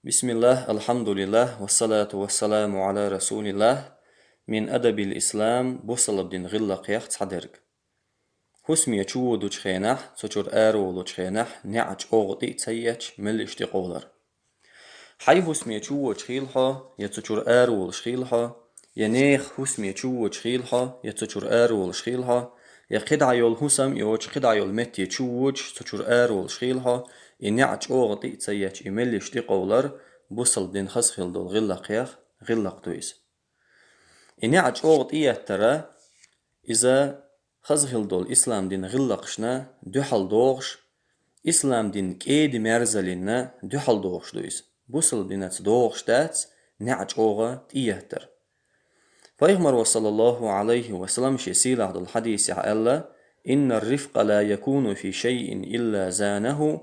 بسم الله الحمد لله والصلاة والسلام على رسول الله من أدب الإسلام بوصل بدين غلق يخت حدرك حسمي چو دوچ خينح سوچور آرو لوچ خينح نعج أغطي تسيج مل اشتقولر حي حسمي چو چخيلها يتسوچور آرو لشخيلها ينيخ حسمي چو چخيلها يتسوچور آرو لشخيلها يقدع يول حسم يوچ قدع يول متي چووچ سوچور آرو لشخيلها ينعج أغطي تسيج مل اشتقولر بوصل دين خسخل دول غلق يخ غلق دويس ينعج أغطي ترى إذا خزخل دول إسلام دين غلقشنا دوحل دوغش إسلام دين كيد مرزلنا دوحل دوغش دويس بوصل دينات دوغش دات نعج أوغا تيهتر فيغمر صلى الله عليه وسلم شسيل عبد الحديث الله إن الرفق لا يكون في شيء إلا زانه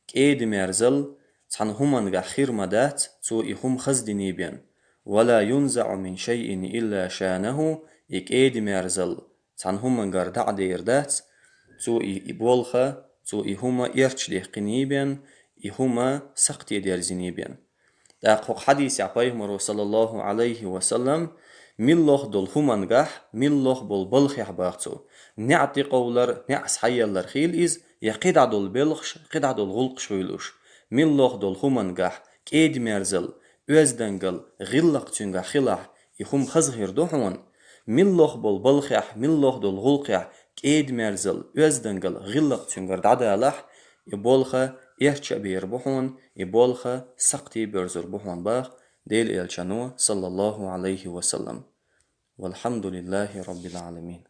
كيد مرزل تحن همن خير مدات تو إخم خزدني بين ولا ينزع من شيء إلا شانه إكيد مرزل تحن همن دع ديردات تو إبولخا تو إهما إرش ديقني بين إهما سقطي ديرزني بين داق حديث عبايهم صلى الله عليه وسلم ملوخ دول همنغح ملوخ بول بلخ باختو نعطي قولر نعس حيالر خيل إز يقيد دول بلخش قيد دول غلقش ويلوش ملوخ دول همنغح كيد مرزل أزدنغل غلق تنغا خلح يخم خزغير دوحون ملوخ بول بلخح ملوخ دول غلقح كيد مرزل أزدنغل غلق تنغر دعدالح يبولخ إرش بير بحون يبولخ سقطي برزر بحون باخ ديل إلشانو صلى الله عليه وسلم والحمد لله رب العالمين.